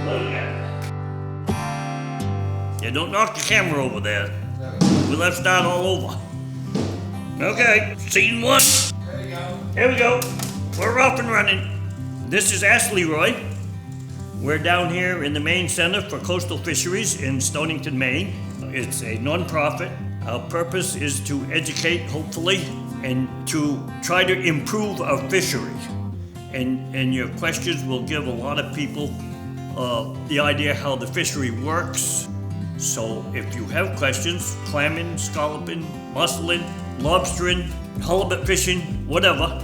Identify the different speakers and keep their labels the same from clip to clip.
Speaker 1: Look at it. Yeah, don't knock the camera over there. We'll have to start all over. Okay, scene one.
Speaker 2: There you go.
Speaker 1: Here we go. We're off and running. This is Ask Leroy. We're down here in the Maine Center for Coastal Fisheries in Stonington, Maine. It's a non-profit. Our purpose is to educate, hopefully, and to try to improve our fishery. And your questions will give a lot of people the idea how the fishery works. So if you have questions, clamming, scalloping, musselin, lobstering, halibut fishing, whatever,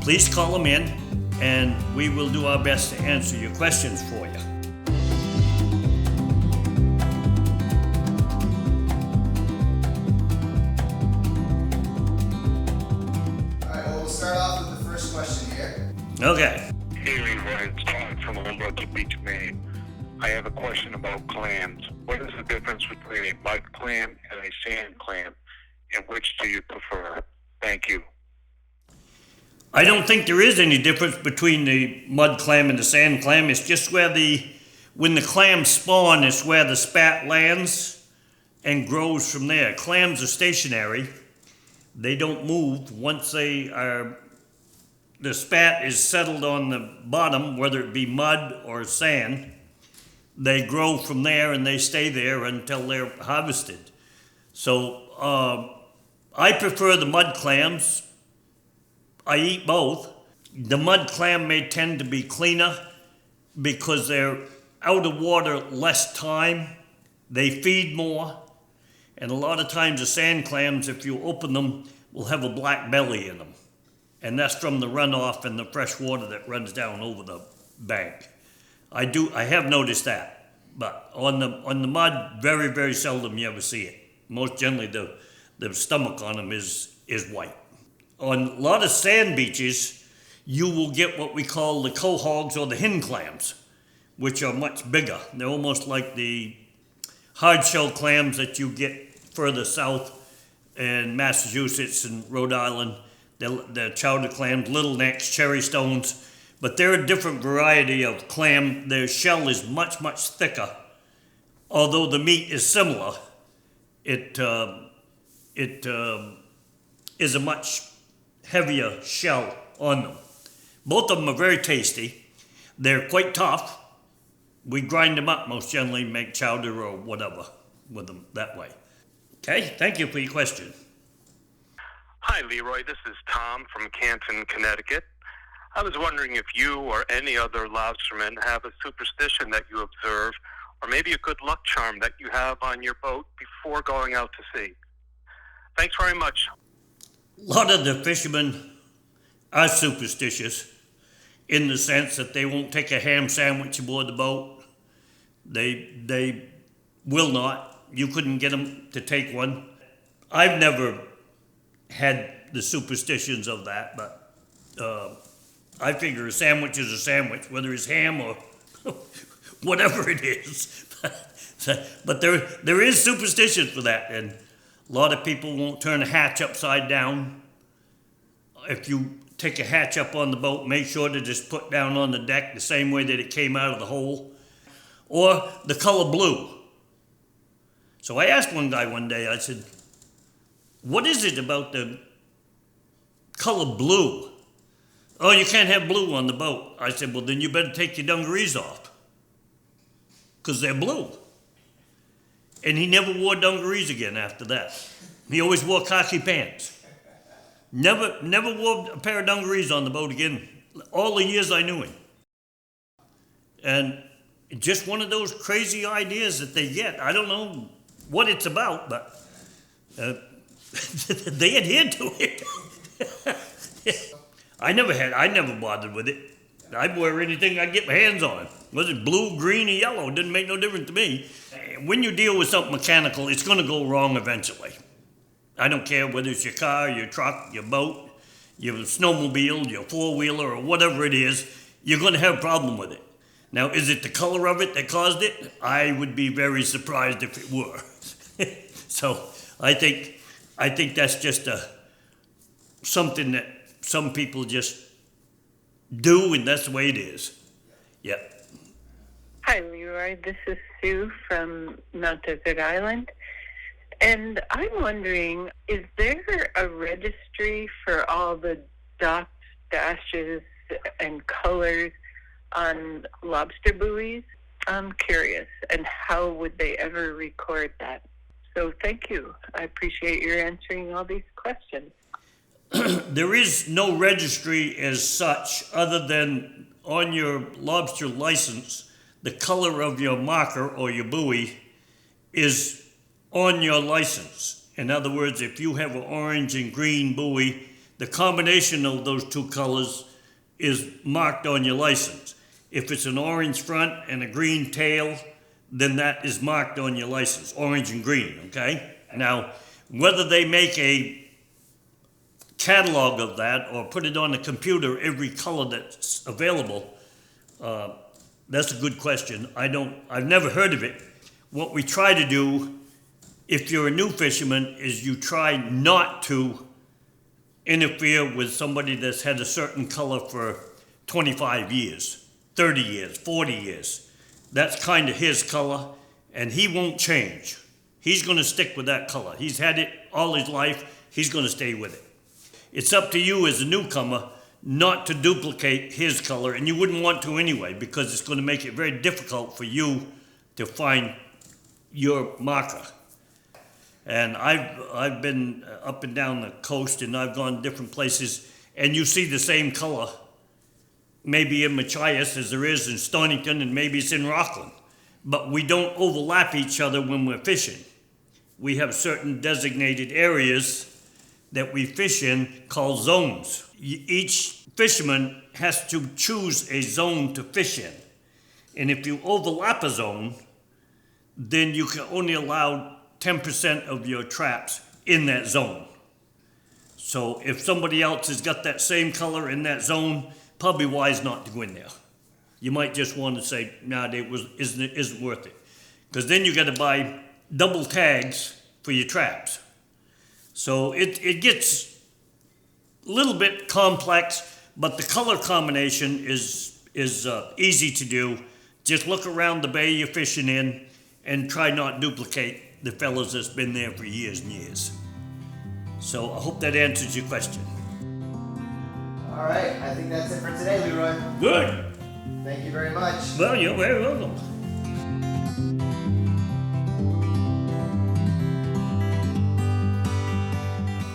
Speaker 1: please call them in and we will do our best to answer your questions for you.
Speaker 2: We'll start off with the first question here.
Speaker 1: Okay.
Speaker 3: Hey Leroy, it's Todd from Old Beach, Maine. I have a question about clams. What is the difference between a mud clam and a sand clam, and which do you prefer? Thank you.
Speaker 1: I don't think there is any difference between the mud clam and the sand clam. It's just when the clams spawn, it's where the spat lands and grows from there. Clams are stationary. They don't move. Once the spat is settled on the bottom, whether it be mud or sand, they grow from there and they stay there until they're harvested. So I prefer the mud clams. I eat both. The mud clam may tend to be cleaner because they're out of water less time. They feed more. And a lot of times the sand clams, if you open them, will have a black belly in them. And that's from the runoff and the fresh water that runs down over the bank. I have noticed that. But on the mud, very, very seldom you ever see it. Most generally the stomach on them is white. On a lot of sand beaches, you will get what we call the quahogs or the hen clams, which are much bigger. They're almost like the hard shell clams that you get further south in Massachusetts and Rhode Island. They're chowder clams, little necks, cherry stones, but they're a different variety of clam. Their shell is much, much thicker. Although the meat is similar, it is a much heavier shell on them. Both of them are very tasty. They're quite tough. We grind them up most generally, make chowder or whatever with them that way. Okay, thank you for your question.
Speaker 3: Hi Leroy, this is Tom from Canton, Connecticut. I was wondering if you or any other lobstermen have a superstition that you observe, or maybe a good luck charm that you have on your boat before going out to sea. Thanks very much.
Speaker 1: A lot of the fishermen are superstitious in the sense that they won't take a ham sandwich aboard the boat. They will not. You couldn't get them to take one. I've never had the superstitions of that, but I figure a sandwich is a sandwich, whether it's ham or whatever it is. But there is superstition for that, and a lot of people won't turn a hatch upside down. If you take a hatch up on the boat, make sure that it's put down on the deck the same way that it came out of the hole. Or the color blue. So I asked one guy one day, I said, what is it about the color blue? Oh, you can't have blue on the boat. I said, well, then you better take your dungarees off, because they're blue. And he never wore dungarees again after that. He always wore khaki pants. Never wore a pair of dungarees on the boat again, all the years I knew him. And just one of those crazy ideas that they get. I don't know what it's about, but they adhere to it. I never bothered with it. I'd wear anything I could get my hands on. Was it blue, green, or yellow? It didn't make no difference to me. When you deal with something mechanical, it's going to go wrong eventually. I don't care whether it's your car, your truck, your boat, your snowmobile, your four-wheeler, or whatever it is, you're going to have a problem with it. Now, is it the color of it that caused it? I would be very surprised if it were. So I think that's just something that some people just do, and that's the way it is. Yeah.
Speaker 3: Hey,
Speaker 4: Hi, Leroy. This is Sue from Mount Desert Island. And I'm wondering, is there a registry for all the dots, dashes, and colors on lobster buoys? I'm curious. And how would they ever record that? So thank you. I appreciate your answering all these questions.
Speaker 1: There is no registry as such other than on your lobster license, the color of your marker or your buoy is on your license. In other words, if you have an orange and green buoy, the combination of those two colors is marked on your license. If it's an orange front and a green tail, then that is marked on your license, orange and green, okay? Now, whether they make a catalog of that or put it on the computer, every color that's available, that's a good question. I've never heard of it. What we try to do, if you're a new fisherman, is you try not to interfere with somebody that's had a certain color for 25 years, 30 years, 40 years. That's kind of his color, and he won't change. He's going to stick with that color. He's had it all his life. He's going to stay with it. It's up to you as a newcomer not to duplicate his color, and you wouldn't want to anyway, because it's going to make it very difficult for you to find your marker. And I've been up and down the coast, and I've gone different places, and you see the same color, maybe in Machias as there is in Stonington, and maybe it's in Rockland. But we don't overlap each other when we're fishing. We have certain designated areas that we fish in called zones. Each fisherman has to choose a zone to fish in. And if you overlap a zone, then you can only allow 10% of your traps in that zone. So if somebody else has got that same color in that zone, probably wise not to go in there. You might just want to say, nah, it isn't worth it. Because then you got to buy double tags for your traps. So it gets a little bit complex, but the color combination is easy to do. Just look around the bay you're fishing in and try not duplicate the fellas that's been there for years and years. So I hope that answers your question.
Speaker 2: All right, I think that's it for today, Leroy.
Speaker 1: Good.
Speaker 2: Thank you very much.
Speaker 1: Well, you're very welcome.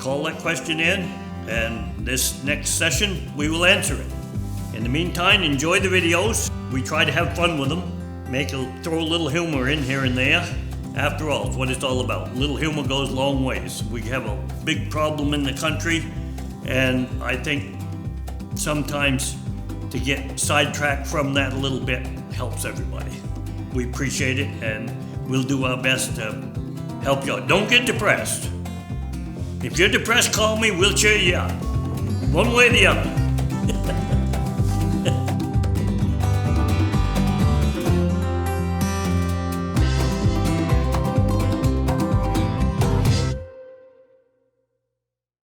Speaker 1: Call that question in, and this next session, we will answer it. In the meantime, enjoy the videos. We try to have fun with them, throw a little humor in here and there. After all, it's what it's all about. A little humor goes a long ways. We have a big problem in the country, and I think sometimes to get sidetracked from that a little bit helps everybody. We appreciate it, and we'll do our best to help you out. Don't get depressed. If you're depressed, call me, we'll cheer you up. One way or the other.